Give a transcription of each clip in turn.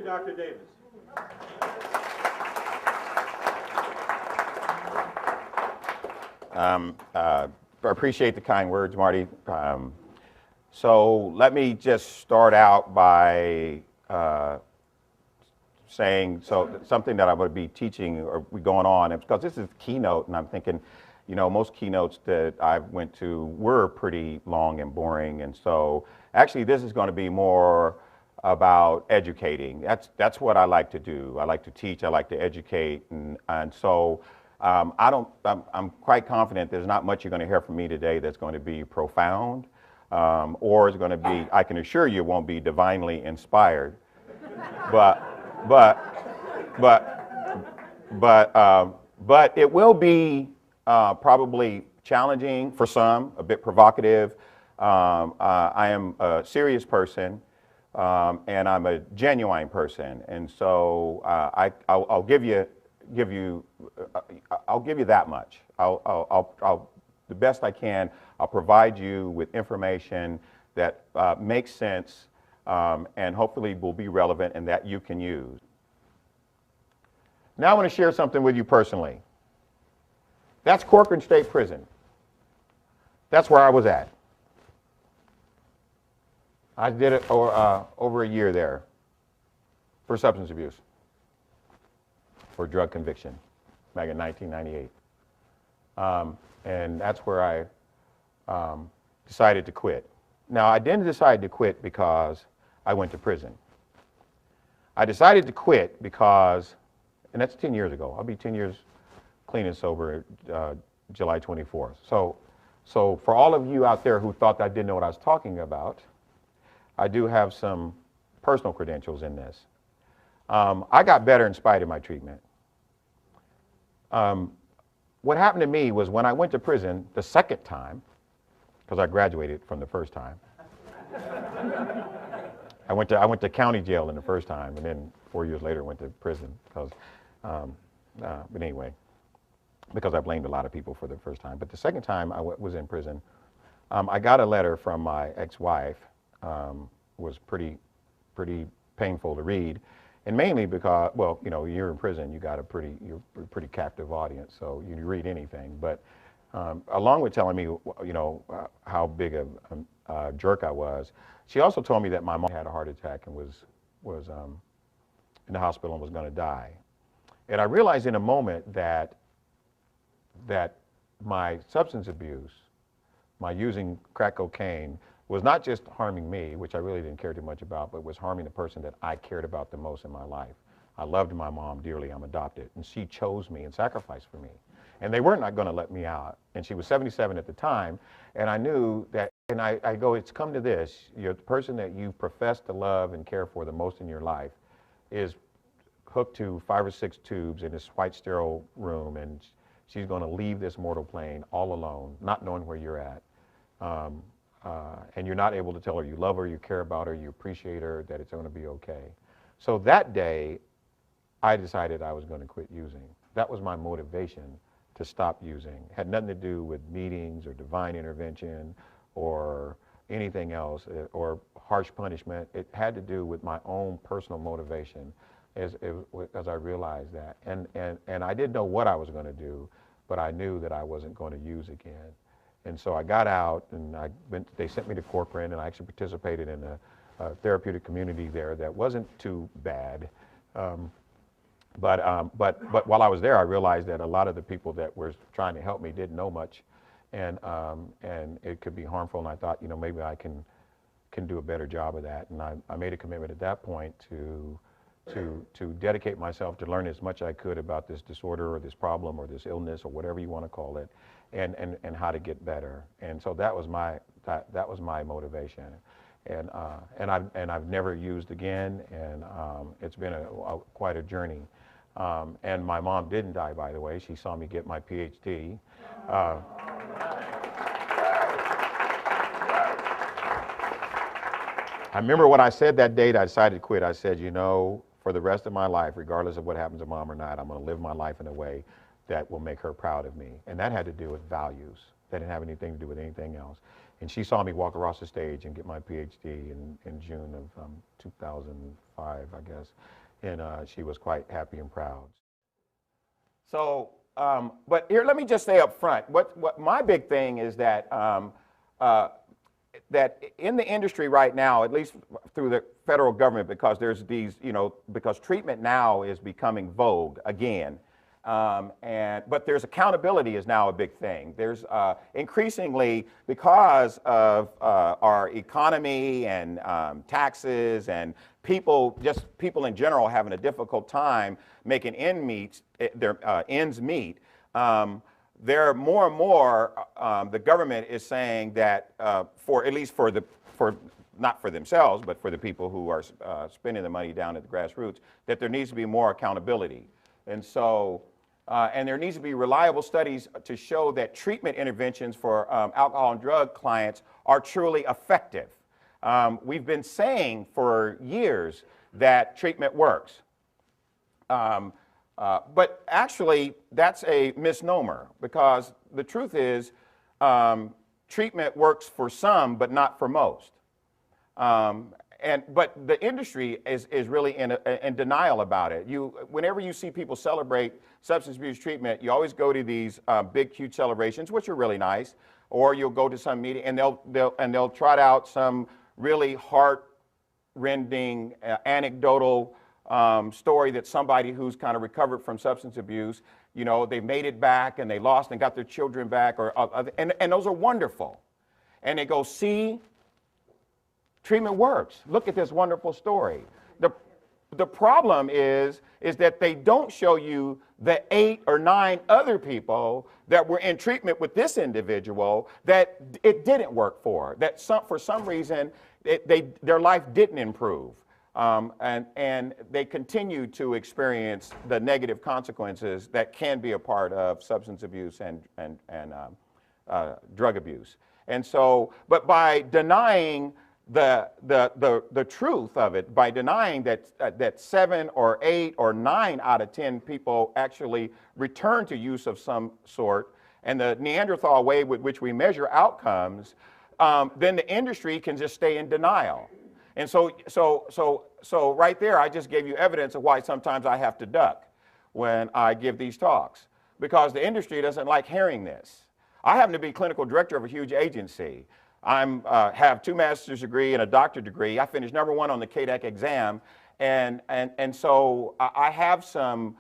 Dr. Davis. I appreciate the kind words, Marty. So let me just start out by saying something that I would be teaching or going on, because this is keynote, and I'm thinking, most keynotes that I went to were pretty long and boring, and so actually this is going to be more about educating. That's what I like to do. I like to teach. I like to educate, and so I'm quite confident there's not much you're going to hear from me today that's going to be profound, or is going to be, I can assure you, won't be divinely inspired, but it will be probably challenging for some, a bit provocative. I am a serious person, and I'm a genuine person, and so I'll give you that much. I'll the best I can. I'll provide you with information that makes sense, and hopefully will be relevant and that you can use. Now I want to share something with you personally. That's Corcoran State Prison. That's where I was at. I did it over a year there for substance abuse, for drug conviction, back in 1998. And that's where I decided to quit. Now, I didn't decide to quit because I went to prison. I decided to quit because, and that's 10 years ago. I'll be 10 years clean and sober July 24th. So for all of you out there who thought I didn't know what I was talking about, I do have some personal credentials in this. I got better in spite of my treatment. What happened to me was when I went to prison the second time, because I graduated from the first time. I went to county jail in the first time, and then 4 years later went to prison because, but anyway, because I blamed a lot of people for the first time. But the second time I was in prison, I got a letter from my ex-wife. Was pretty painful to read, and mainly because, well, you're in prison, you're a pretty captive audience, so you read anything. But along with telling me, how big a jerk I was, she also told me that my mom had a heart attack and was in the hospital and was going to die. And I realized in a moment that my substance abuse, my using crack cocaine, was not just harming me, which I really didn't care too much about, but was harming the person that I cared about the most in my life. I loved my mom dearly. I'm adopted, and she chose me and sacrificed for me. And they were not going to let me out. And she was 77 at the time, and I knew that, and I go, it's come to this, the person that you profess to love and care for the most in your life is hooked to 5 or 6 tubes in this white sterile room, and she's going to leave this mortal plane all alone, not knowing where you're at. And you're not able to tell her you love her, you care about her, you appreciate her, that it's going to be okay. So that day, I decided I was going to quit using. That was my motivation to stop using. It had nothing to do with meetings or divine intervention or anything else or harsh punishment. It had to do with my own personal motivation as I realized that. And I didn't know what I was going to do, but I knew that I wasn't going to use again. And so I got out, and they sent me to Corcoran, and I actually participated in a therapeutic community there that wasn't too bad. But while I was there, I realized that a lot of the people that were trying to help me didn't know much, and it could be harmful. And I thought, maybe I can do a better job of that. And I made a commitment at that point to dedicate myself to learn as much as I could about this disorder or this problem or this illness or whatever you want to call it, and how to get better. And so that was my motivation. And I've never used again, and it's been quite a journey. And my mom didn't die, by the way. She saw me get my PhD. I remember when I said that date, I decided to quit. I said, for the rest of my life, regardless of what happens to mom or not, I'm going to live my life in a way that will make her proud of me. And that had to do with values. That didn't have anything to do with anything else. And she saw me walk across the stage and get my PhD in June of 2005, I guess. And she was quite happy and proud. So, but here, let me just say up front, what my big thing is that that in the industry right now, at least through the federal government, because there's these, because treatment now is becoming vogue again. But there's accountability is now a big thing. There's increasingly, because of our economy and taxes and people in general having a difficult time making their ends meet, there more and more the government is saying that not for themselves, but for the people who are spending the money down at the grassroots, that there needs to be more accountability. And so, and there needs to be reliable studies to show that treatment interventions for alcohol and drug clients are truly effective. We've been saying for years that treatment works. But actually, that's a misnomer, because the truth is treatment works for some, but not for most. But the industry is really in denial about it. Whenever you see people celebrate substance abuse treatment, you always go to these big, huge celebrations, which are really nice, or you'll go to some meeting and they'll trot out some really heart-rending, anecdotal story that somebody who's kind of recovered from substance abuse, they made it back and they lost and got their children back, and those are wonderful. And they go, see, treatment works. Look at this wonderful story. The problem is that they don't show you the 8 or 9 other people that were in treatment with this individual that it didn't work for, that for some reason their life didn't improve. And they continue to experience the negative consequences that can be a part of substance abuse and drug abuse. And so, but by denying the truth of it, by denying that 7 or 8 or 9 out of 10 people actually return to use of some sort, and the Neanderthal way with which we measure outcomes, then the industry can just stay in denial. And so right there, I just gave you evidence of why sometimes I have to duck when I give these talks, because the industry doesn't like hearing this. I happen to be clinical director of a huge agency. I have 2 master's degree and a doctorate degree. I finished #1 on the KDAC exam, and so I have some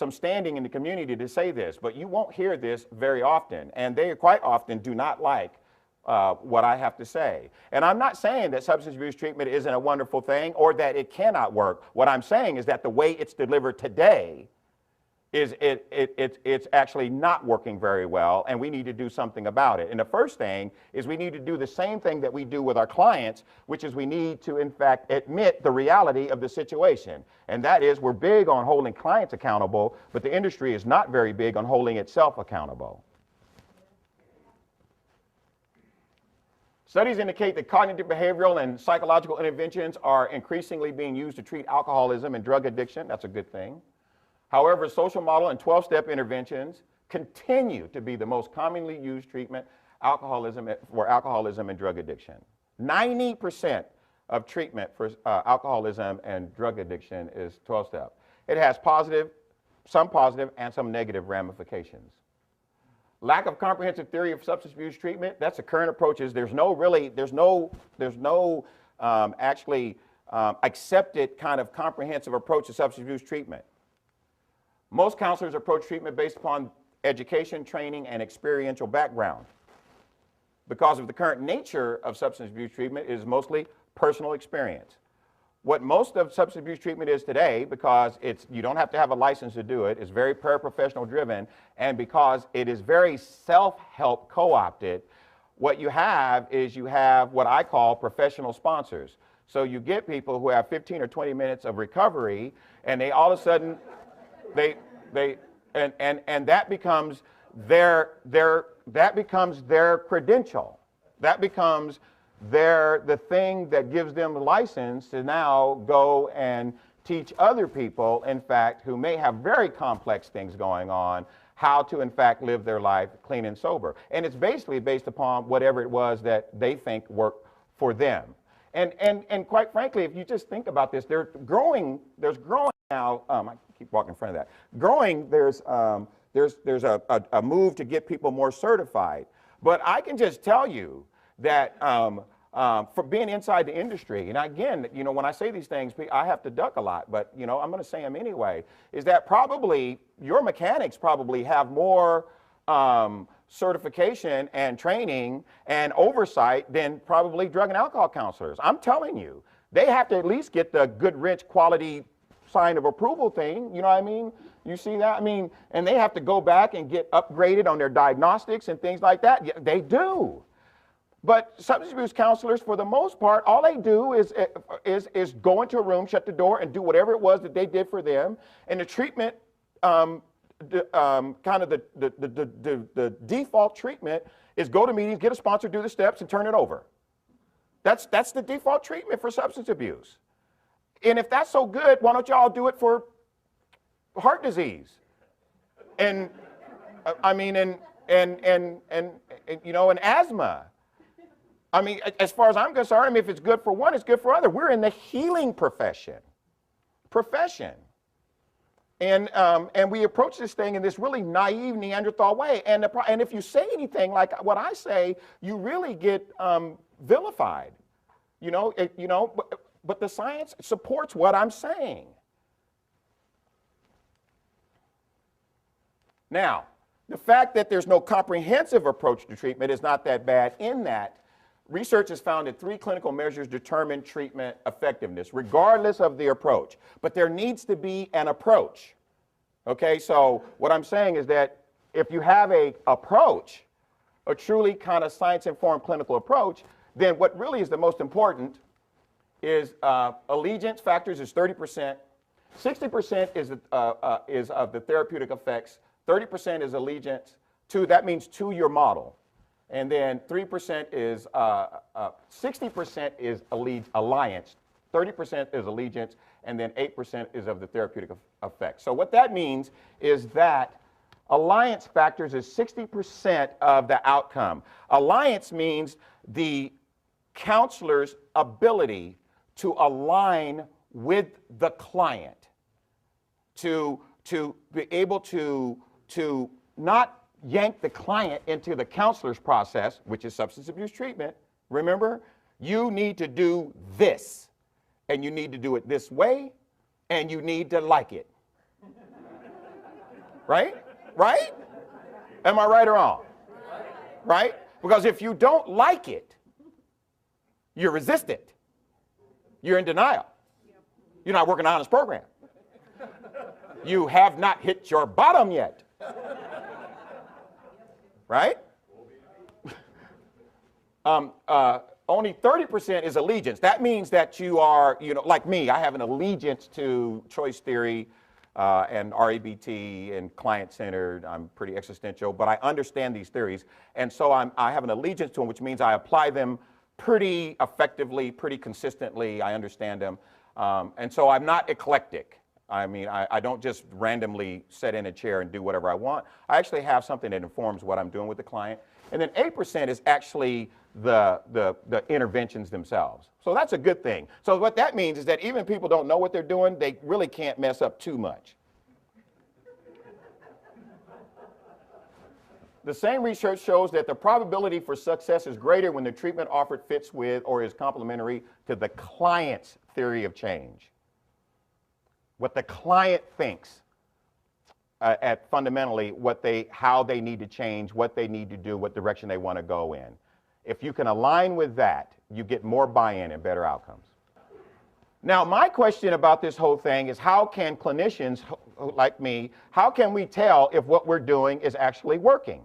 standing in the community to say this, but you won't hear this very often, and they quite often do not like what I have to say. And I'm not saying that substance abuse treatment isn't a wonderful thing or that it cannot work. What I'm saying is that the way it's delivered today is it's actually not working very well, and we need to do something about it. And the first thing is we need to do the same thing that we do with our clients, which is we need to, in fact, admit the reality of the situation. And that is, we're big on holding clients accountable, but the industry is not very big on holding itself accountable. Studies indicate that cognitive, behavioral, and psychological interventions are increasingly being used to treat alcoholism and drug addiction. That's a good thing. However, social model and 12-step interventions continue to be the most commonly used treatment for alcoholism and drug addiction. 90% of treatment for alcoholism and drug addiction is 12-step. It has some positive and some negative ramifications. Lack of comprehensive theory of substance abuse treatment, that's the current approaches. There's no actually accepted kind of comprehensive approach to substance abuse treatment. Most counselors approach treatment based upon education, training, and experiential background. Because of the current nature of substance abuse treatment is mostly personal experience. What most of substance abuse treatment is today, because you don't have to have a license to do it, it's very paraprofessional driven, and because it is very self-help co-opted, what you have is what I call professional sponsors. So you get people who have 15 or 20 minutes of recovery, and they all of a sudden, and that becomes their credential. That becomes the thing that gives them the license to now go and teach other people, in fact, who may have very complex things going on, how to, in fact, live their life clean and sober. And it's basically based upon whatever it was that they think worked for them. And quite frankly, if you just think about this, there's growing now, I keep walking in front of that. Growing, there's a move to get people more certified. But I can just tell you that for being inside the industry, and again, you know, when I say these things, I have to duck a lot, but you know, I'm going to say them anyway, is that probably your mechanics probably have more certification and training and oversight than probably drug and alcohol counselors. I'm telling you, they have to at least get the good, rich, quality sign of approval thing, you know what I mean? You see that? I mean, and they have to go back and get upgraded on their diagnostics and things like that. Yeah, they do. But substance abuse counselors, for the most part, all they do is go into a room, shut the door, and do whatever it was that they did for them. And the treatment, kind of the default treatment is go to meetings, get a sponsor, do the steps, and turn it over. That's the default treatment for substance abuse. And if that's so good, why don't y'all do it for heart disease? And I mean, and you know, and asthma. I mean, as far as I'm concerned, I mean, if it's good for one, it's good for other. We're in the healing profession. And we approach this thing in this really naive Neanderthal way. And if you say anything like what I say, you really get vilified. You know, but the science supports what I'm saying. Now, the fact that there's no comprehensive approach to treatment is not that bad in that research has found that 3 clinical measures determine treatment effectiveness, regardless of the approach. But there needs to be an approach. Okay, so what I'm saying is that if you have an approach, a truly kind of science-informed clinical approach, then what really is the most important is allegiance factors is 30%, 60% is of the therapeutic effects, 30% is allegiance to, that means to your model. And then 3% is, 60% is alliance, 30% is allegiance, and then 8% is of the therapeutic effect. So what that means is that alliance factors is 60% of the outcome. Alliance means the counselor's ability to align with the client, to be able to not yank the client into the counselor's process, which is substance abuse treatment. Remember, you need to do this, and you need to do it this way, and you need to like it. Right? Right? Am I right or wrong? Right? Because if you don't like it, you're resistant. You're in denial. You're not working on this program. You have not hit your bottom yet. Right? Only 30% is allegiance. That means that you are, you know, like me, I have an allegiance to choice theory and REBT and client-centered. I'm pretty existential, but I understand these theories. And so I have an allegiance to them, which means I apply them pretty effectively, pretty consistently. I understand them. And so I'm not eclectic. I mean, I don't just randomly sit in a chair and do whatever I want. I actually have something that informs what I'm doing with the client. And then 8% is actually the interventions themselves. So that's a good thing. So what that means is that even if people don't know what they're doing, they really can't mess up too much. The same research shows that the probability for success is greater when the treatment offered fits with or is complementary to the client's theory of change. What the client thinks at fundamentally how they need to change, what they need to do, what direction they want to go in. If you can align with that, you get more buy-in and better outcomes. Now, my question about this whole thing is how can clinicians like me, how can we tell if what we're doing is actually working?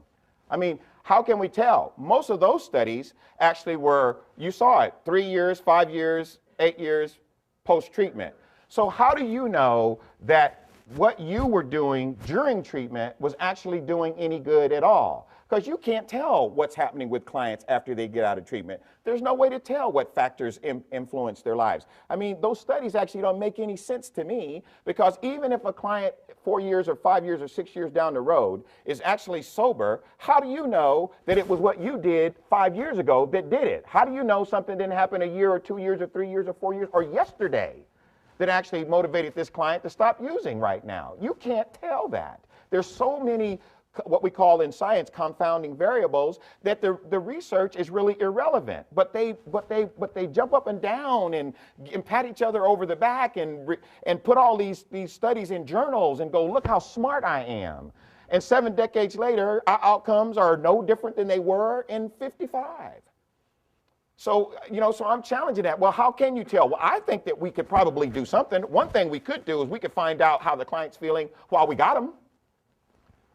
I mean, how can we tell? Most of those studies actually were, you saw it, 3 years, 5 years, 8 years post-treatment. So how do you know that what you were doing during treatment was actually doing any good at all? Because you can't tell what's happening with clients after they get out of treatment. There's no way to tell what factors influence their lives. I mean, those studies actually don't make any sense to me, because even if a client 4 years or 5 years or 6 years down the road is actually sober, how do you know that it was what you did 5 years ago that did it? How do you know something didn't happen a year or 2 years or 3 years or 4 years or yesterday that actually motivated this client to stop using right now? You can't tell that. There's so many what we call in science confounding variables that the research is really irrelevant. But they jump up and down and pat each other over the back and put all these studies in journals and go, look how smart I am. And 7 decades later, our outcomes are no different than they were in 55. So, so I'm challenging that. Well, how can you tell? Well, I think that we could probably do something. One thing we could do is we could find out how the client's feeling while we got them.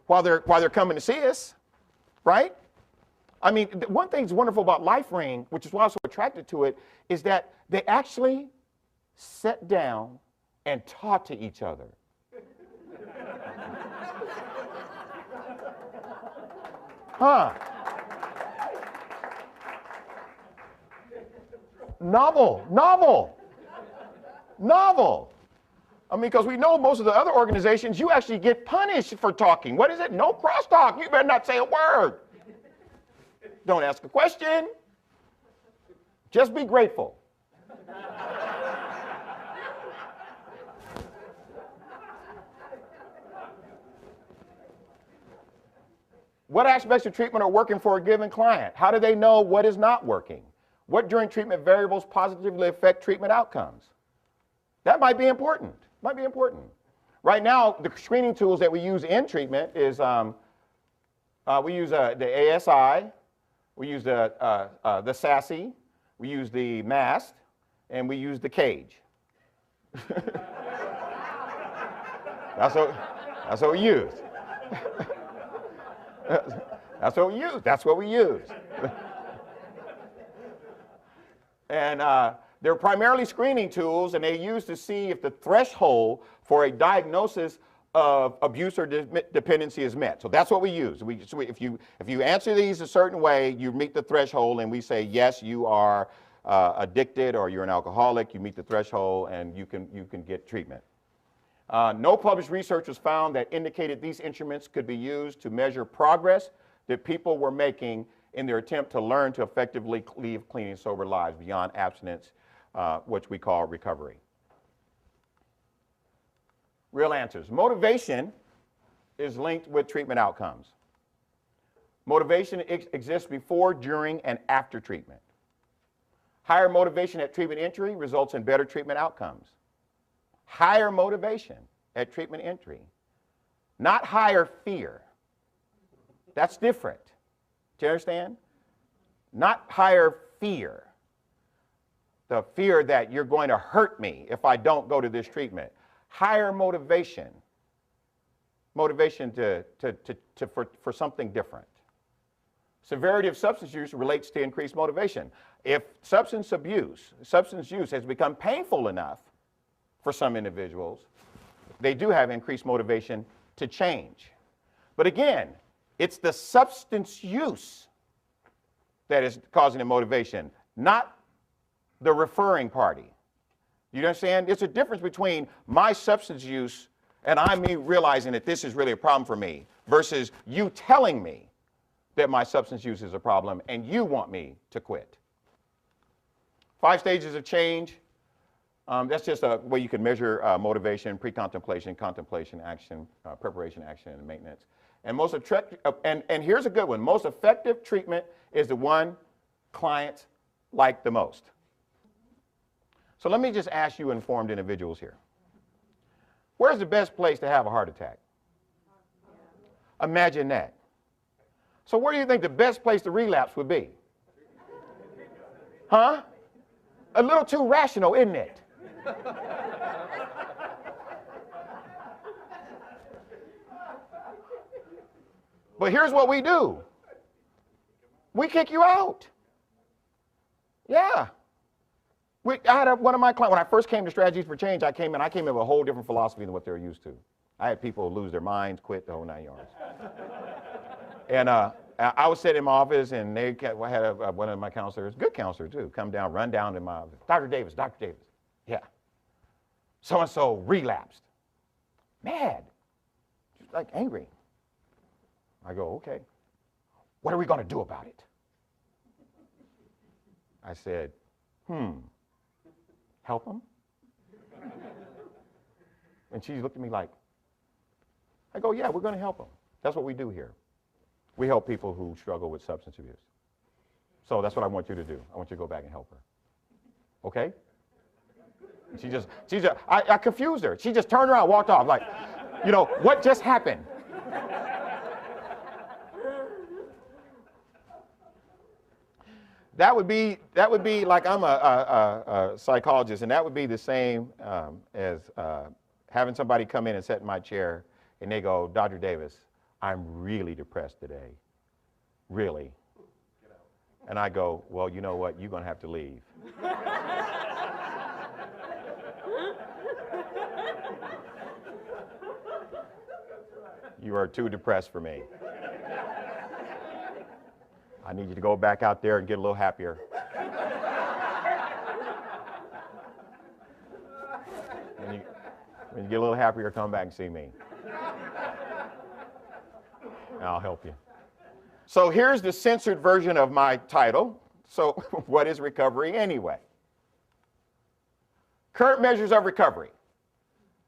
While they're coming to see us, right? I mean, one thing that's wonderful about LifeRing, which is why I'm so attracted to it, is that they actually sat down and talked to each other. Huh? Novel. I mean, because we know most of the other organizations, you actually get punished for talking. What is it? No crosstalk. You better not say a word. Don't ask a question. Just be grateful. What aspects of treatment are working for a given client? How do they know what is not working? What during treatment variables positively affect treatment outcomes? That might be important. Right now, the screening tools that we use in treatment is we use the ASI, we use the SASE, we use the MAST, and we use the CAGE. That's what we use. That's what we use. And they're primarily screening tools, and they're used to see if the threshold for a diagnosis of abuse or dependency is met. So that's what we use. If you answer these a certain way, you meet the threshold, and we say, yes, you are addicted or you're an alcoholic, you meet the threshold, and you can get treatment. No published research was found that indicated these instruments could be used to measure progress that people were making in their attempt to learn to effectively live clean and sober lives beyond abstinence, which we call recovery. Real answers. Motivation is linked with treatment outcomes. Motivation exists before, during, and after treatment. Higher motivation at treatment entry results in better treatment outcomes. Higher motivation at treatment entry, not higher fear. That's different. Do you understand? Not higher fear. The fear that you're going to hurt me if I don't go to this treatment. Higher motivation. Motivation for something different. Severity of substance use relates to increased motivation. If substance use has become painful enough for some individuals, they do have increased motivation to change. But again, it's the substance use that is causing the motivation, not the referring party. You understand? It's a difference between my substance use and me realizing that this is really a problem for me versus you telling me that my substance use is a problem and you want me to quit. 5 stages of change. That's just a way you can measure motivation: pre-contemplation, contemplation, action, preparation, action, and maintenance. And here's a good one. Most effective treatment is the one clients like the most. So let me just ask you informed individuals here. Where's the best place to have a heart attack? Imagine that. So where do you think the best place to relapse would be? Huh? A little too rational, isn't it? But here's what we do. We kick you out. Yeah. I had one of my clients, when I first came to Strategies for Change, I came in with a whole different philosophy than what they were used to. I had people lose their minds, quit, the whole 9 yards. And I was sitting in my office, and I had one of my counselors, good counselor too, come down, run down to my office. Dr. Davis. Yeah. So-and-so relapsed. Mad. like angry. I go, okay, what are we going to do about it? I said, help him? And she looked at me like, I go, yeah, we're going to help them. That's what we do here. We help people who struggle with substance abuse. So that's what I want you to do. I want you to go back and help her. Okay? And I confused her. She just turned around, walked off like, what just happened? That would be like I'm a psychologist, and that would be the same as having somebody come in and sit in my chair, and they go, Dr. Davis, I'm really depressed today, really. And I go, well, you know what? You're going to have to leave. You are too depressed for me. I need you to go back out there and get a little happier. When you get a little happier, come back and see me. And I'll help you. So here's the censored version of my title. So what is recovery anyway? Current measures of recovery.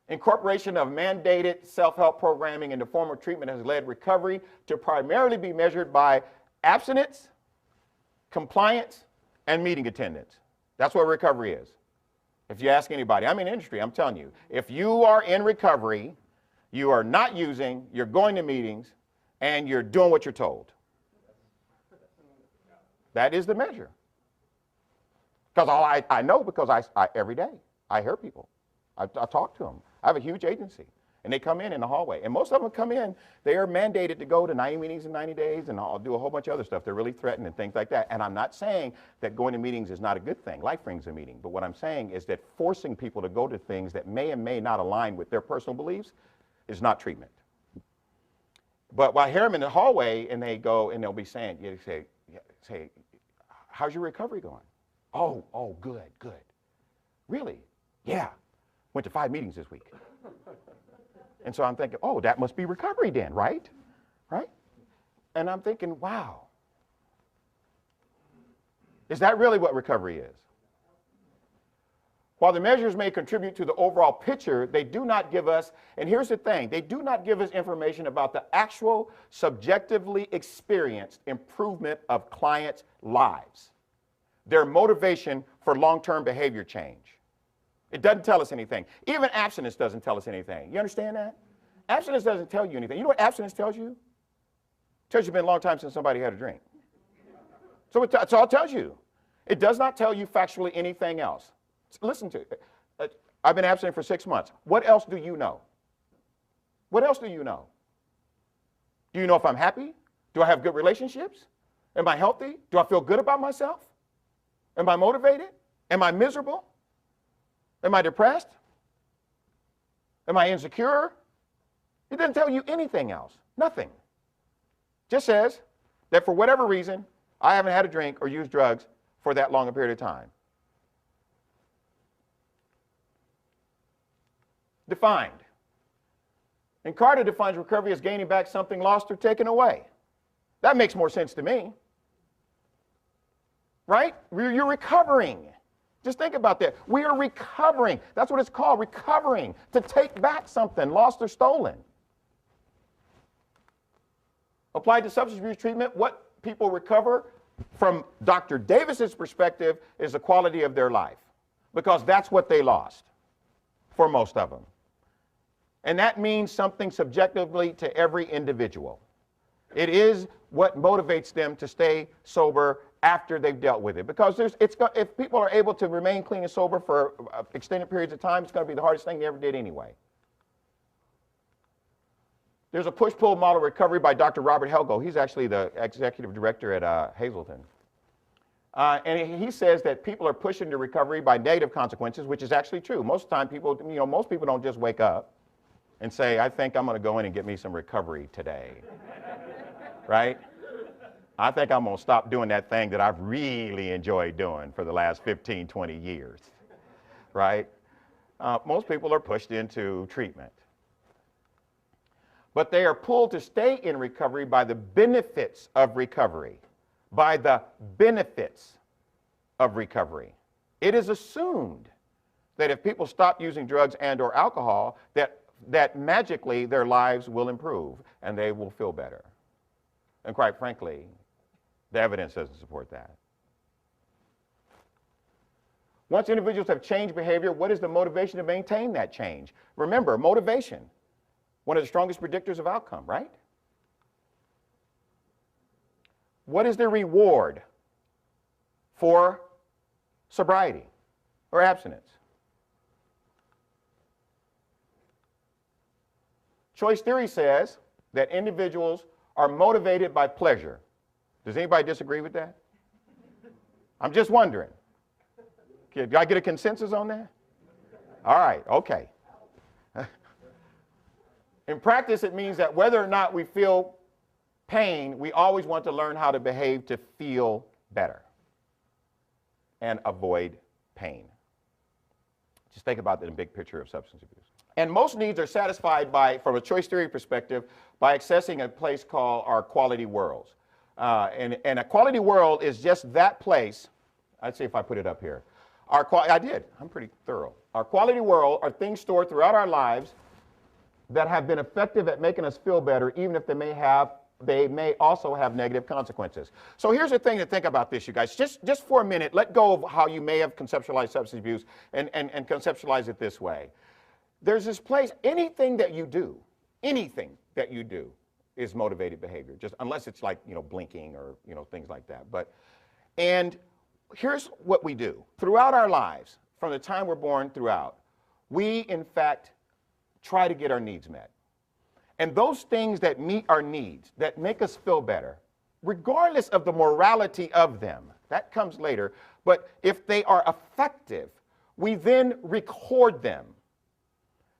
Incorporation of mandated self-help programming in the form of treatment has led recovery to primarily be measured by abstinence, compliance, and meeting attendance. That's what recovery is. If you ask anybody, I'm in industry, I'm telling you, if you are in recovery, you are not using, you're going to meetings, and you're doing what you're told. That is the measure. Because I know because I every day, I hear people. I talk to them. I have a huge agency. And they come in the hallway. And most of them come in, they are mandated to go to 90 meetings in 90 days, and I'll do a whole bunch of other stuff. They're really threatened and things like that. And I'm not saying that going to meetings is not a good thing. LifeRing's a meeting. But what I'm saying is that forcing people to go to things that may and may not align with their personal beliefs is not treatment. But I hear them in the hallway, and they go, and they'll be saying, say, how's your recovery going? Oh, good. Really? Yeah. Went to 5 meetings this week. And so I'm thinking, oh, that must be recovery then, right? Right? And I'm thinking, wow. Is that really what recovery is? While the measures may contribute to the overall picture, they do not give us, and here's the thing, they do not give us information about the actual subjectively experienced improvement of clients' lives, their motivation for long-term behavior change. It doesn't tell us anything. Even abstinence doesn't tell us anything. You understand that? Abstinence doesn't tell you anything. You know what abstinence tells you? It tells you it's been a long time since somebody had a drink. So that's all it tells you. It does not tell you factually anything else. Listen to it. I've been abstinent for 6 months. What else do you know? What else do you know? Do you know if I'm happy? Do I have good relationships? Am I healthy? Do I feel good about myself? Am I motivated? Am I miserable? Am I depressed? Am I insecure? It doesn't tell you anything else. Nothing. Just says that for whatever reason, I haven't had a drink or used drugs for that long a period of time. Defined. And Carter defines recovery as gaining back something lost or taken away. That makes more sense to me. Right? You're recovering. Just think about that. We are recovering. That's what it's called, recovering. To take back something lost or stolen. Applied to substance abuse treatment, what people recover from Dr. Davis's perspective is the quality of their life. Because that's what they lost for most of them. And that means something subjectively to every individual. It is what motivates them to stay sober after they've dealt with it. Because if people are able to remain clean and sober for extended periods of time, it's going to be the hardest thing they ever did anyway. There's a push-pull model recovery by Dr. Robert Helgo. He's actually the executive director at Hazleton. And he says that people are pushing to recovery by negative consequences, which is actually true. Most of the time, most people don't just wake up and say, I think I'm going to go in and get me some recovery today. Right? I think I'm going to stop doing that thing that I've really enjoyed doing for the last 15, 20 years. Right? Most people are pushed into treatment. but they are pulled to stay in recovery by the benefits of recovery. By the benefits of recovery. It is assumed that if people stop using drugs and or alcohol, that magically their lives will improve and they will feel better. And quite frankly, the evidence doesn't support that. Once individuals have changed behavior, what is the motivation to maintain that change? Remember, motivation, one of the strongest predictors of outcome, right? What is the reward for sobriety or abstinence? Choice theory says that individuals are motivated by pleasure. Does anybody disagree with that? I'm just wondering. Did I get a consensus on that? All right, okay. In practice, it means that whether or not we feel pain, we always want to learn how to behave to feel better and avoid pain. Just think about the big picture of substance abuse. And most needs are satisfied by, from a choice theory perspective, by accessing a place called our quality worlds. And a quality world is just that place. I'd say if I put it up here. I did. I'm pretty thorough. Our quality world are things stored throughout our lives that have been effective at making us feel better, even if they may also have negative consequences. So here's the thing to think about this, you guys. Just for a minute, let go of how you may have conceptualized substance abuse and conceptualize it this way. There's this place, anything that you do is motivated behavior, just unless it's like, blinking or, things like that. And here's what we do. Throughout our lives, from the time we're born throughout, we, in fact, try to get our needs met. And those things that meet our needs, that make us feel better, regardless of the morality of them, that comes later, but if they are effective, we then record them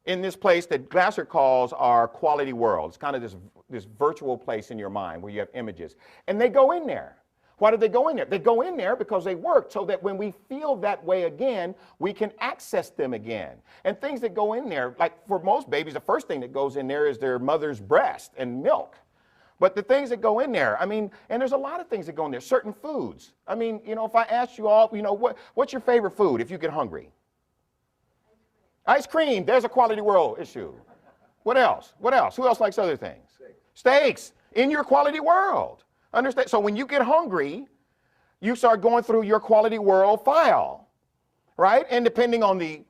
in this place that Glasser calls our quality world. It's kind of this virtual place in your mind where you have images. And they go in there. Why do they go in there? They go in there because they work so that when we feel that way again, we can access them again. And things that go in there, like for most babies, the first thing that goes in there is their mother's breast and milk. But the things that go in there, and there's a lot of things that go in there, certain foods. If I asked you all, what's your favorite food if you get hungry? Ice cream, there's a quality world issue. What else? Who else likes other things? Steaks, in your quality world. Understand? So when you get hungry, you start going through your quality world file, right? And depending on the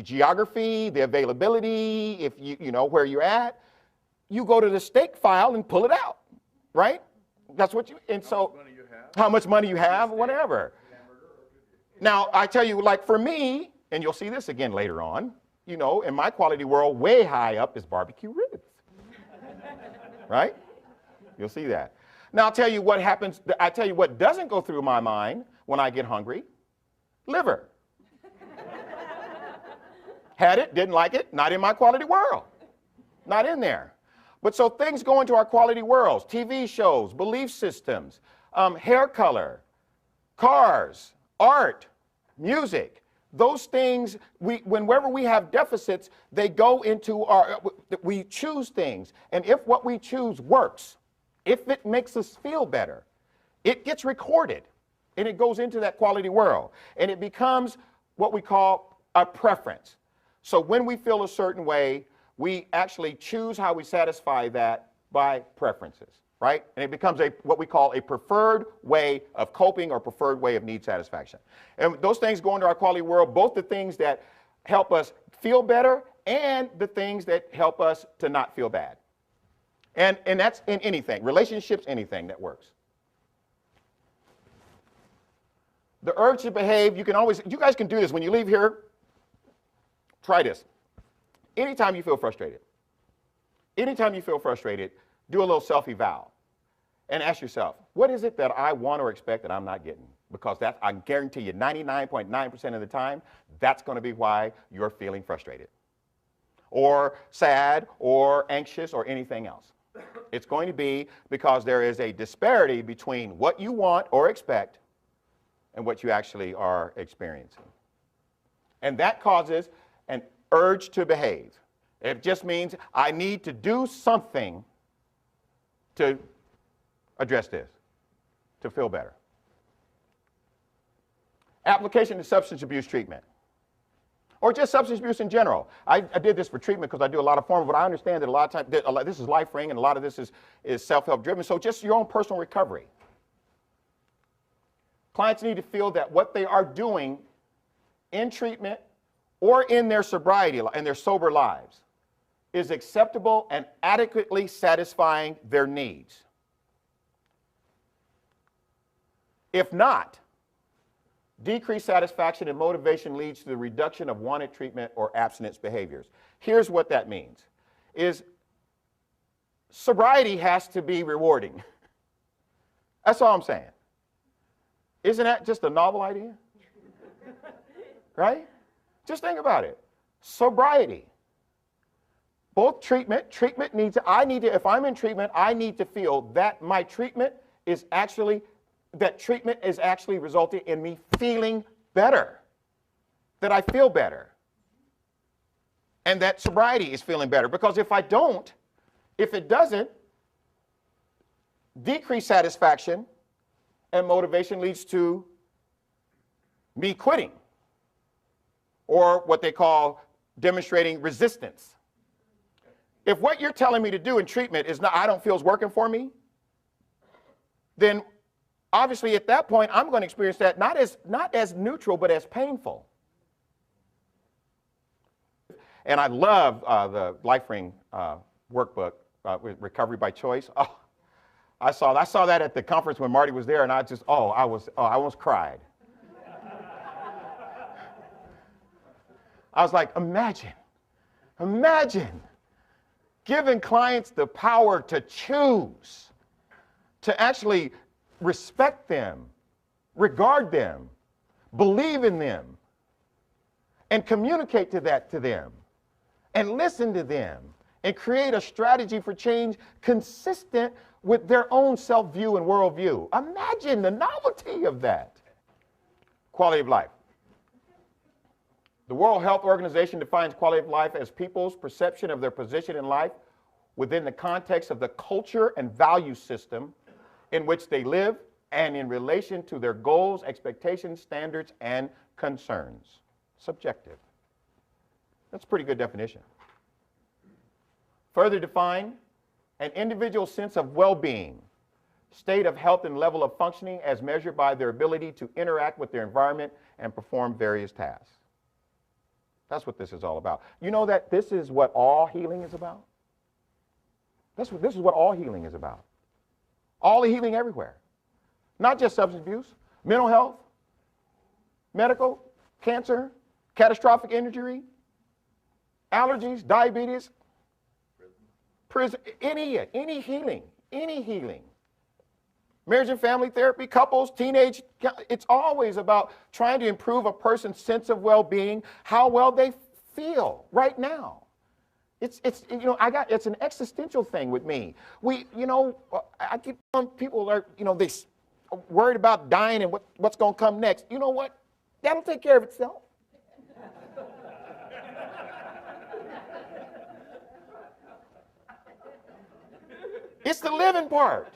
geography, the availability, if you know where you're at, you go to the steak file and pull it out, right? That's what how much money you have, whatever. Now, I tell you, like for me, and you'll see this again later on, in my quality world, way high up is barbecue ribs. Right? You'll see that. Now, I'll tell you what happens. I tell you what doesn't go through my mind when I get hungry. Liver. Had it, didn't like it, not in my quality world. Not in there. But so things go into our quality worlds. TV shows, belief systems, hair color, cars, art, music. Those things, whenever we have deficits, they go into we choose things. And if what we choose works, if it makes us feel better, it gets recorded and it goes into that quality world. And it becomes what we call a preference. So when we feel a certain way, we actually choose how we satisfy that by preferences. Right? And it becomes what we call a preferred way of coping or preferred way of need satisfaction. And those things go into our quality world, both the things that help us feel better and the things that help us to not feel bad. And that's in anything, relationships, anything that works. The urge to behave, you guys can do this. When you leave here, try this. Anytime you feel frustrated, do a little self-eval and ask yourself, what is it that I want or expect that I'm not getting? Because I guarantee you 99.9% of the time, that's going to be why you're feeling frustrated or sad or anxious or anything else. It's going to be because there is a disparity between what you want or expect and what you actually are experiencing. And that causes an urge to behave. It just means I need to do something to address this, to feel better. Application to substance abuse treatment, or just substance abuse in general. I did this for treatment because I do a lot of forms, but I understand that a lot of times, this is LifeRing, and a lot of this is self-help driven, so just your own personal recovery. Clients need to feel that what they are doing in treatment or in their sobriety, in their sober lives, is acceptable and adequately satisfying their needs. If not, decreased satisfaction and motivation leads to the reduction of wanted treatment or abstinence behaviors. Here's what that means, is sobriety has to be rewarding. That's all I'm saying. Isn't that just a novel idea? Right? Just think about it. Sobriety. Both treatment needs, if I'm in treatment, I need to feel that my treatment is actually resulting in me feeling better, that I feel better, and that sobriety is feeling better. Because if it doesn't, decreased satisfaction and motivation leads to me quitting, or what they call demonstrating resistance. If what you're telling me to do in treatment is not, I don't feel is working for me, then obviously at that point I'm going to experience that not as neutral, but as painful. And I love the LifeRing workbook, Recovery by Choice. Oh, I saw that at the conference when Marty was there, and I almost cried. I was like, imagine giving clients the power to choose, to actually respect them, regard them, believe in them, and communicate to them, and listen to them, and create a strategy for change consistent with their own self-view and worldview. Imagine the novelty of that. Quality of life. The World Health Organization defines quality of life as people's perception of their position in life within the context of the culture and value system in which they live and in relation to their goals, expectations, standards, and concerns. Subjective. That's a pretty good definition. Further defined, an individual's sense of well-being, state of health and level of functioning as measured by their ability to interact with their environment and perform various tasks. That's what this is all about. You know that this is what all healing is about? This is what all healing is about. All the healing everywhere. Not just substance abuse, mental health, medical, cancer, catastrophic injury, allergies, diabetes, prison, any healing. Marriage and family therapy, couples, teenage, it's always about trying to improve a person's sense of well-being, how well they feel right now. It's an existential thing with me. I keep on people are, they worried about dying and what's going to come next. You know what? That'll take care of itself. It's the living part.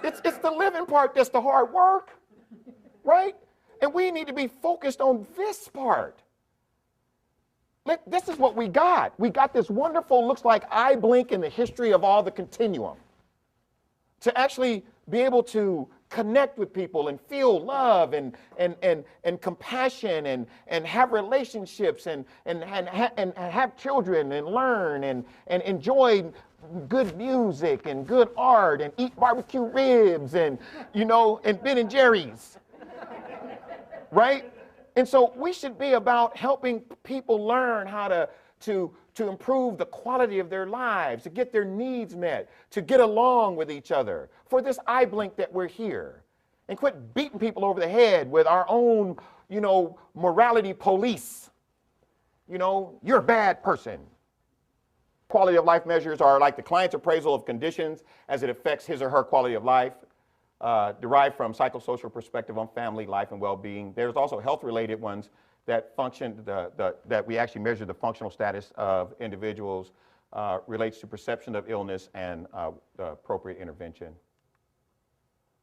It's the living part that's the hard work, right? And we need to be focused on this part. This is what we got. We got this wonderful, looks like eye blink in the history of all the continuum. To actually be able to connect with people and feel love and compassion and have relationships and have children and learn and enjoy good music and good art and eat barbecue ribs and Ben and Jerry's, right? And so we should be about helping people learn how to improve the quality of their lives, to get their needs met, to get along with each other. For this eye blink that we're here, and quit beating people over the head with our own, morality police. You're a bad person. Quality of life measures are like the client's appraisal of conditions as it affects his or her quality of life, derived from psychosocial perspective on family, life, and well-being. There's also health-related ones that function, that we actually measure the functional status of individuals relates to perception of illness and the appropriate intervention.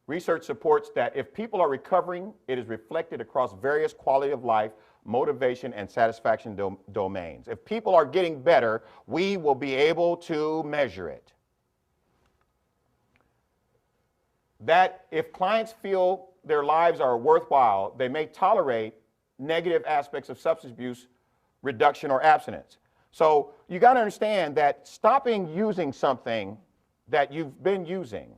Research supports that if people are recovering, it is reflected across various quality of life, motivation, and satisfaction domains. If people are getting better, we will be able to measure it. That if clients feel their lives are worthwhile, they may tolerate negative aspects of substance abuse reduction or abstinence. So you got to understand that stopping using something that you've been using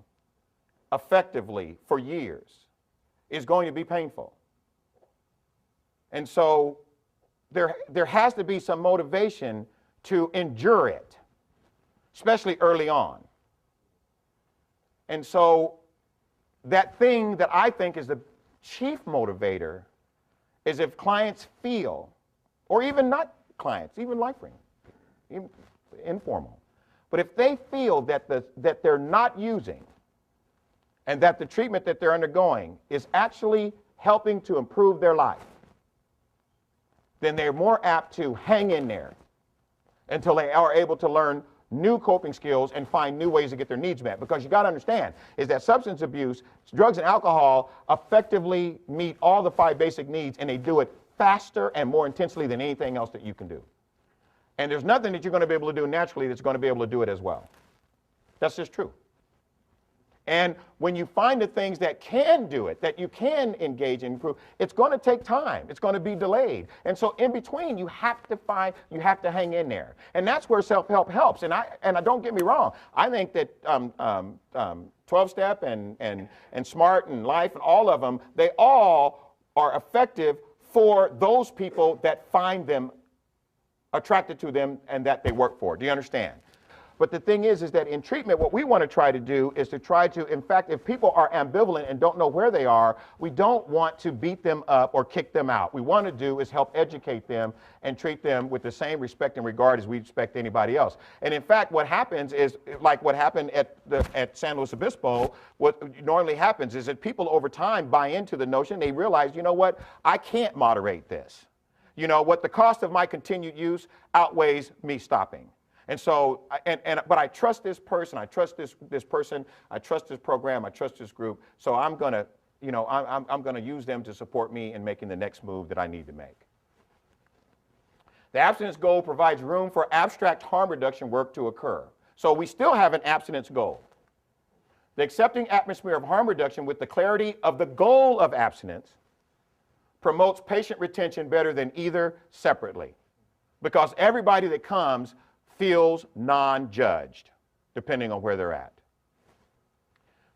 effectively for years is going to be painful. And so there has to be some motivation to endure it, especially early on. And so that thing that I think is the chief motivator is if clients feel, or even not clients, even LifeRing, even informal, but if they feel that they're not using and that the treatment that they're undergoing is actually helping to improve their life, then they're more apt to hang in there until they are able to learn new coping skills and find new ways to get their needs met. Because you got to understand is that substance abuse, drugs and alcohol effectively meet all the 5 basic needs, and they do it faster and more intensely than anything else that you can do. And there's nothing that you're going to be able to do naturally that's going to be able to do it as well. That's just true. And when you find the things that can do it, that you can engage in, improve, it's going to take time. It's going to be delayed. And so in between, you have to hang in there. And that's where self-help helps. And I don't get me wrong. I think that 12-step and SMART and Life and all of them, they all are effective for those people that find them attracted to them and that they work for. Do you understand? But the thing is that in treatment, what we want to try to do is to try to, in fact, if people are ambivalent and don't know where they are, we don't want to beat them up or kick them out. We want to do is help educate them and treat them with the same respect and regard as we respect anybody else. And in fact, what happens is, like what happened at San Luis Obispo, what normally happens is that people over time buy into the notion, they realize, you know what, I can't moderate this. You know what, the cost of my continued use outweighs me stopping. And so, but I trust this person, I trust this person, I trust this program, I trust this group, so I'm going to, you know, I'm going to use them to support me in making the next move that I need to make. The abstinence goal provides room for abstract harm reduction work to occur. So we still have an abstinence goal. The accepting atmosphere of harm reduction with the clarity of the goal of abstinence promotes patient retention better than either separately, because everybody that comes feels non-judged, depending on where they're at.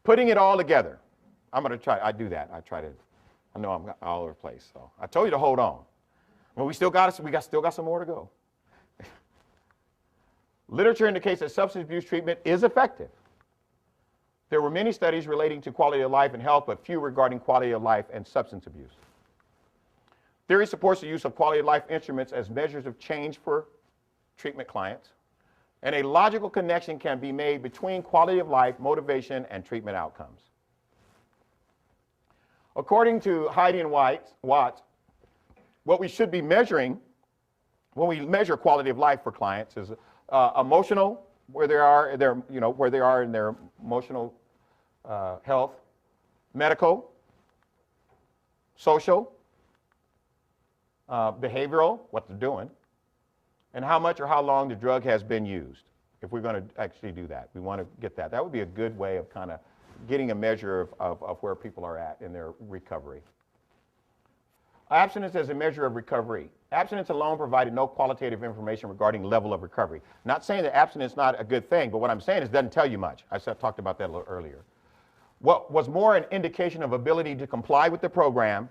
Putting it all together. I'm going to try, I do that. I know I'm all over the place. So I told you to hold on. Well, we still got some more to go. Literature indicates that substance abuse treatment is effective. There were many studies relating to quality of life and health, but few regarding quality of life and substance abuse. Theory supports the use of quality of life instruments as measures of change for treatment clients, and a logical connection can be made between quality of life, motivation, and treatment outcomes. According to Heidi and Watts, what we should be measuring when we measure quality of life for clients is emotional, where they are in their emotional health, medical, social, behavioral, what they're doing, and how much or how long the drug has been used. If we're going to actually do that, we want to get that. That would be a good way of kind of getting a measure of where people are at in their recovery. Abstinence as a measure of recovery. Abstinence alone provided no qualitative information regarding level of recovery. Not saying that abstinence is not a good thing, but what I'm saying is it doesn't tell you much. I talked about that a little earlier. What was more an indication of ability to comply with the program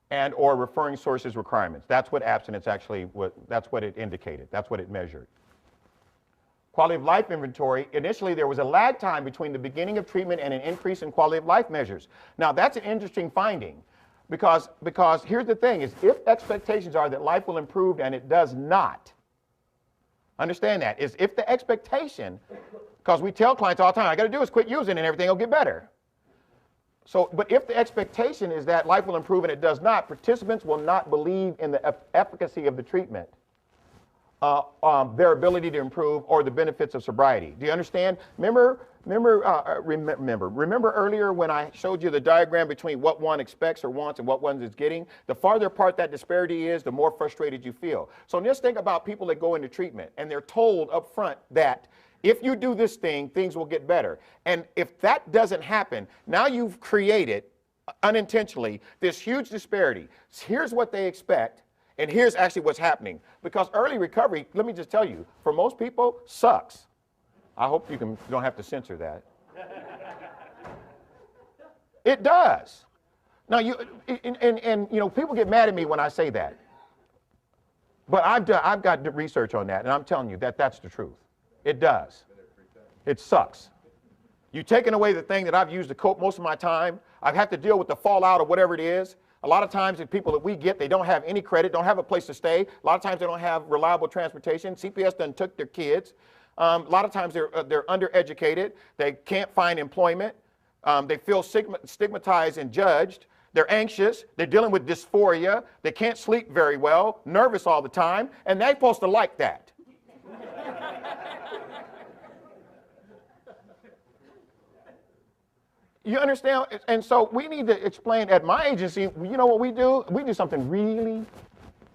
and or referring sources requirements. That's what abstinence actually, that's what it indicated. That's what it measured. Quality of life inventory. Initially, there was a lag time between the beginning of treatment and an increase in quality of life measures. Now, that's an interesting finding because here's the thing, is if expectations are that life will improve and it does not, understand that, is if the expectation, because we tell clients all the time, all I got to do is quit using and everything will get better. So, but if the expectation is that life will improve and it does not, participants will not believe in the efficacy of the treatment, their ability to improve, or the benefits of sobriety. Do you understand? Remember earlier when I showed you the diagram between what one expects or wants and what one is getting? The farther apart that disparity is, the more frustrated you feel. So just think about people that go into treatment and they're told up front that if you do this thing, things will get better. And if that doesn't happen, now you've created, unintentionally, this huge disparity. Here's what they expect, and here's actually what's happening. Because early recovery, let me just tell you, for most people, sucks. I hope you don't have to censor that. It does. Now, people get mad at me when I say that. But I've got the research on that, and I'm telling you that that's the truth. It does. It sucks. You've taken away the thing that I've used to cope most of my time. I've had to deal with the fallout of whatever it is. A lot of times the people that we get, they don't have any credit, don't have a place to stay. A lot of times they don't have reliable transportation. CPS done took their kids. A lot of times they're undereducated. They can't find employment. They feel stigmatized and judged. They're anxious. They're dealing with dysphoria. They can't sleep very well, nervous all the time, and they're supposed to like that. You understand? And so we need to explain at my agency, you know what we do? We do something really,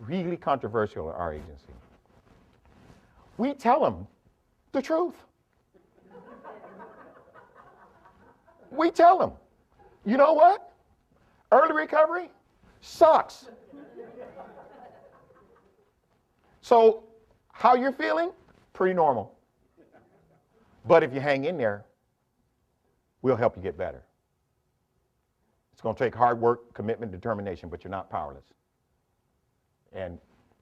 really controversial at our agency. We tell them the truth. We tell them, you know what? Early recovery sucks. So how you're feeling? Pretty normal. But if you hang in there, we'll help you get better. It's going to take hard work, commitment, determination, but you're not powerless. And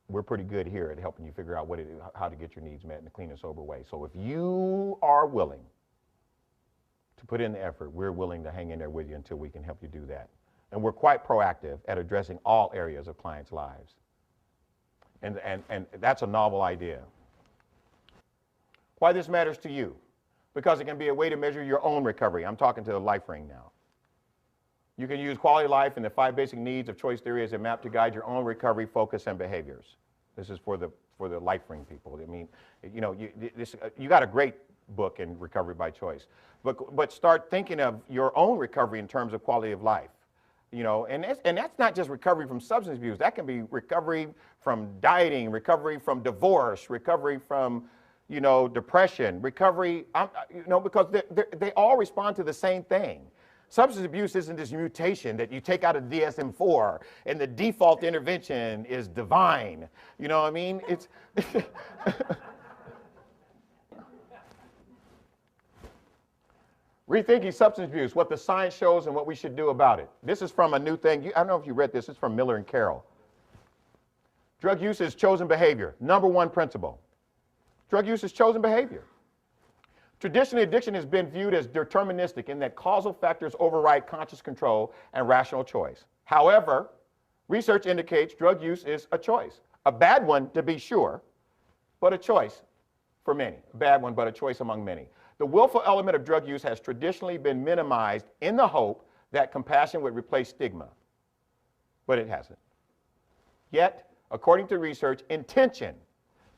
we're pretty good here at helping you figure out how to get your needs met in a clean and sober way. So if you are willing to put in the effort, we're willing to hang in there with you until we can help you do that. And we're quite proactive at addressing all areas of clients' lives. And that's a novel idea. Why this matters to you? Because it can be a way to measure your own recovery. I'm talking to the LifeRing now. You can use quality of life and the 5 basic needs of choice theory as a map to guide your own recovery, focus, and behaviors. This is for the LifeRing people. I mean, you got a great book in Recovery by Choice, but start thinking of your own recovery in terms of quality of life. And that's not just recovery from substance abuse. That can be recovery from dieting, recovery from divorce, recovery from depression, recovery, because they all respond to the same thing. Substance abuse isn't this mutation that you take out of DSM-4 and the default intervention is divine. You know what I mean? It's Rethinking substance abuse, what the science shows and what we should do about it. This is from a new thing. I don't know if you read this. It's from Miller and Carroll. Drug use is chosen behavior. Number 1 principle. Drug use is chosen behavior. Traditionally, addiction has been viewed as deterministic in that causal factors override conscious control and rational choice. However, research indicates drug use is a choice. A bad one, to be sure, but a choice for many. A bad one, but a choice among many. The willful element of drug use has traditionally been minimized in the hope that compassion would replace stigma, but it hasn't. Yet, according to research, intention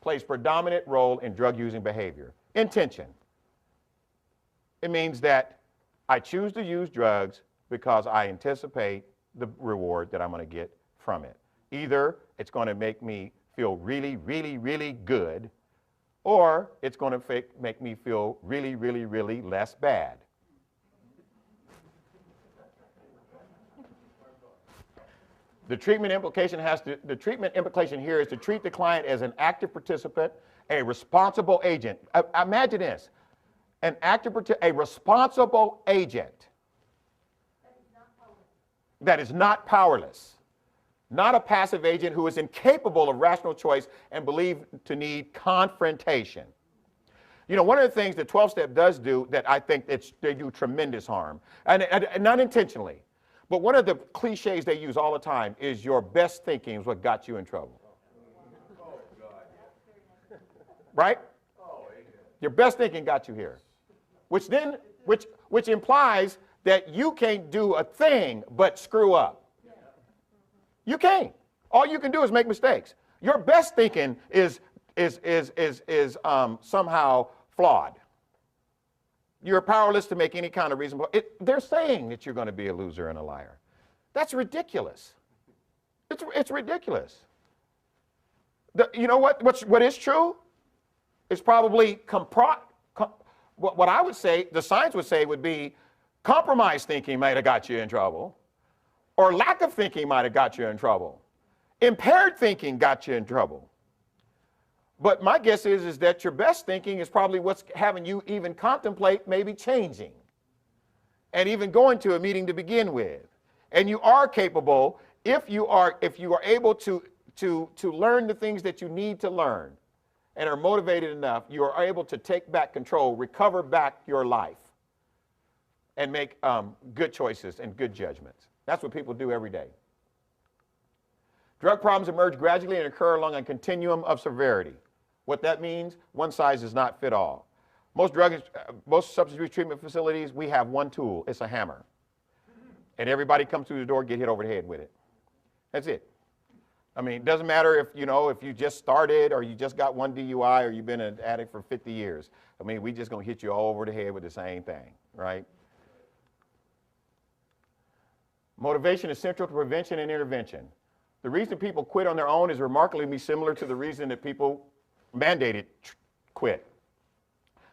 plays predominant role in drug-using behavior. Intention. It means that I choose to use drugs because I anticipate the reward that I'm going to get from it. Either it's going to make me feel really, really, really good, or it's going to make me feel really, really, really less bad. The treatment implication here is to treat the client as an active participant, a responsible agent. Imagine this, a responsible agent that is not powerless, not a passive agent who is incapable of rational choice and believed to need confrontation. One of the things that 12-step does do that I think they do tremendous harm, and not intentionally, but one of the cliches they use all the time is your best thinking is what got you in trouble. Right? Your best thinking got you here. Which implies that you can't do a thing but screw up. You can't. All you can do is make mistakes. Your best thinking is somehow flawed. You're powerless to make any kind of reasonable. They're saying that you're going to be a loser and a liar. That's ridiculous. It's ridiculous. You know what is true? It's probably what I would say, the science would say, would be compromise thinking might have got you in trouble, or lack of thinking might have got you in trouble. Impaired thinking got you in trouble. But my guess is that your best thinking is probably what's having you even contemplate maybe changing and even going to a meeting to begin with. And you are capable, if you are able to learn the things that you need to learn and are motivated enough, you are able to take back control, recover back your life, and make good choices and good judgments. That's what people do every day. Drug problems emerge gradually and occur along a continuum of severity. What that means, one size does not fit all. Most substance abuse treatment facilities, we have one tool. It's a hammer. And everybody comes through the door, get hit over the head with it. That's it. I mean, it doesn't matter if you just started or you just got one DUI or you've been an addict for 50 years. I mean, we just going to hit you all over the head with the same thing, right? Motivation is central to prevention and intervention. The reason people quit on their own is remarkably similar to the reason that people mandated quit.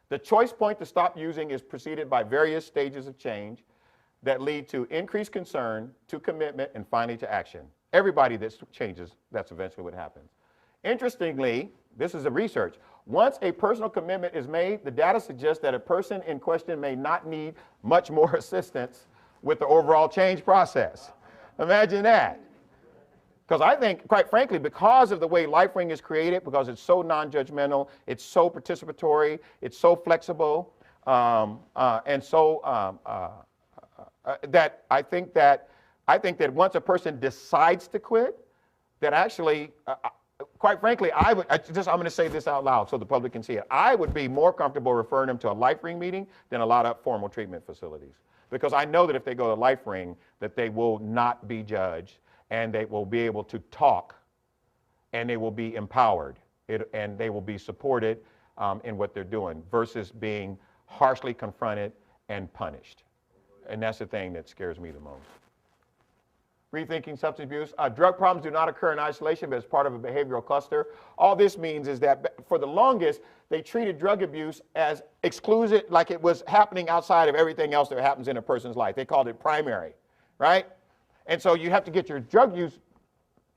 The choice point to stop using is preceded by various stages of change that lead to increased concern, to commitment, and finally to action. Everybody that changes, that's eventually what happens. Interestingly, this is a research. Once a personal commitment is made, the data suggests that a person in question may not need much more assistance with the overall change process. Imagine that. Because I think, quite frankly, because of the way LifeRing is created, because it's so non-judgmental, it's so participatory, it's so flexible, and so that I think that once a person decides to quit, that actually, quite frankly, I'm going to say this out loud so the public can see it. I would be more comfortable referring them to a LifeRing meeting than a lot of formal treatment facilities, because I know that if they go to LifeRing, that they will not be judged, and they will be able to talk, and they will be empowered, and they will be supported in what they're doing versus being harshly confronted and punished. And that's the thing that scares me the most. Rethinking substance abuse. Drug problems do not occur in isolation, but as part of a behavioral cluster. All this means is that for the longest, they treated drug abuse as exclusive, like it was happening outside of everything else that happens in a person's life. They called it primary, right? And so you have to get your drug use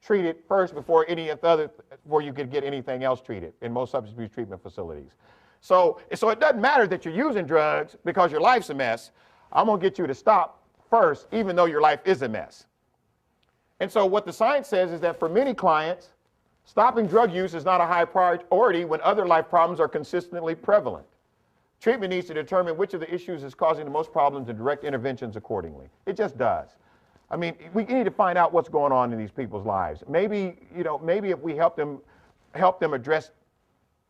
treated first before before you could get anything else treated in most substance abuse treatment facilities. So it doesn't matter that you're using drugs because your life's a mess. I'm going to get you to stop first, even though your life is a mess. And so what the science says is that for many clients, stopping drug use is not a high priority when other life problems are consistently prevalent. Treatment needs to determine which of the issues is causing the most problems and direct interventions accordingly. It just does. I mean, we need to find out what's going on in these people's lives. Maybe if we help them address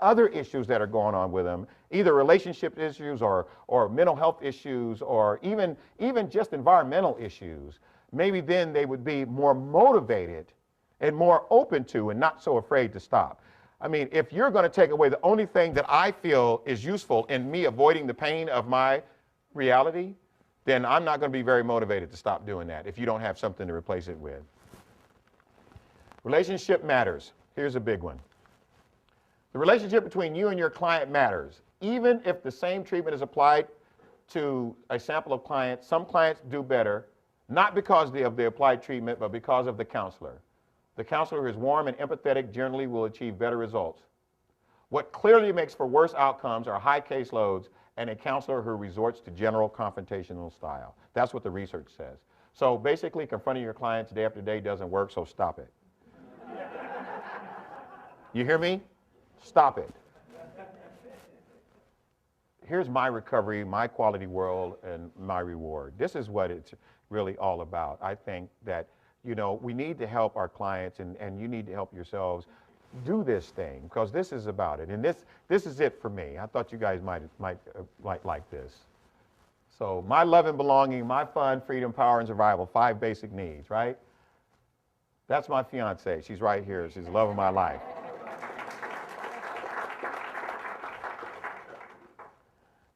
other issues that are going on with them, either relationship issues or mental health issues or even just environmental issues, maybe then they would be more motivated and more open to and not so afraid to stop. I mean, if you're going to take away the only thing that I feel is useful in me avoiding the pain of my reality, then I'm not going to be very motivated to stop doing that if you don't have something to replace it with. Relationship matters. Here's a big one. The relationship between you and your client matters. Even if the same treatment is applied to a sample of clients, some clients do better, not because of the applied treatment, but because of the counselor. The counselor who is warm and empathetic generally will achieve better results. What clearly makes for worse outcomes are high caseloads and a counselor who resorts to general confrontational style. That's what the research says. So basically, confronting your clients day after day doesn't work, so stop it. You hear me? Stop it. Here's my recovery, my quality world, and my reward. This is what it's really all about. I think that, we need to help our clients, and you need to help yourselves do this thing, because this is about it. And this is it for me. I thought you guys might like this. So my love and belonging, my fun, freedom, power, and survival, 5 basic needs, right? That's my fiance. She's right here. She's the love of my life.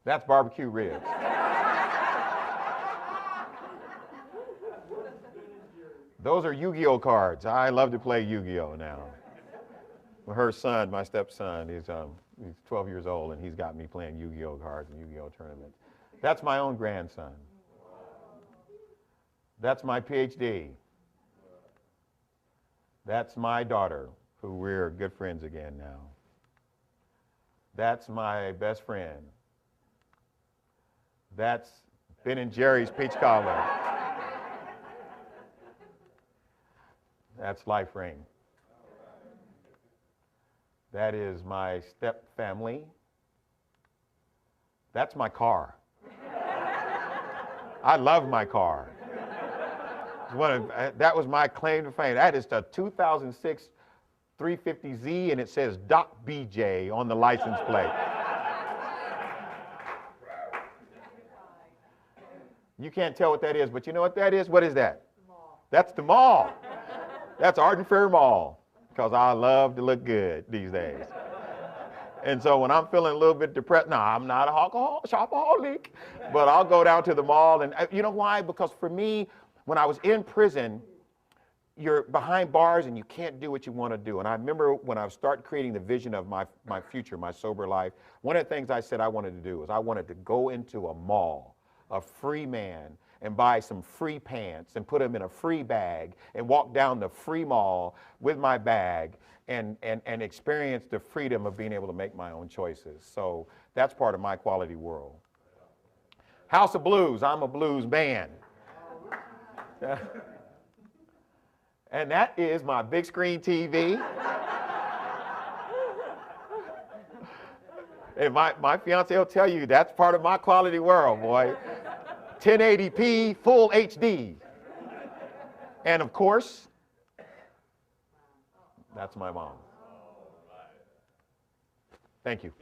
That's barbecue ribs. Those are Yu-Gi-Oh cards. I love to play Yu-Gi-Oh now. Her son, my stepson, he's 12 years old, and he's got me playing Yu-Gi-Oh cards and Yu-Gi-Oh tournaments. That's my own grandson. That's my PhD. That's my daughter, who we're good friends again now. That's my best friend. That's Ben and Jerry's peach cobbler. That's LifeRing. That is my step family. That's my car. I love my car. That was my claim to fame. That is the 2006 350Z, and it says Doc BJ on the license plate. You can't tell what that is, but you know what that is? What is that? Mall. That's the mall. That's Arden Fair Mall, because I love to look good these days. And so when I'm feeling a little bit depressed, no, I'm not a shopaholic, but I'll go down to the mall. And you know why? Because for me, when I was in prison, you're behind bars and you can't do what you want to do. And I remember when I started creating the vision of my future, my sober life, one of the things I said I wanted to do was I wanted to go into a mall, a free man, and buy some free pants and put them in a free bag and walk down the free mall with my bag and experience the freedom of being able to make my own choices. So that's part of my quality world. House of Blues, I'm a blues man. And that is my big screen TV. And my fiance will tell you that's part of my quality world, boy. 1080p, full HD. And of course, that's my mom. Thank you.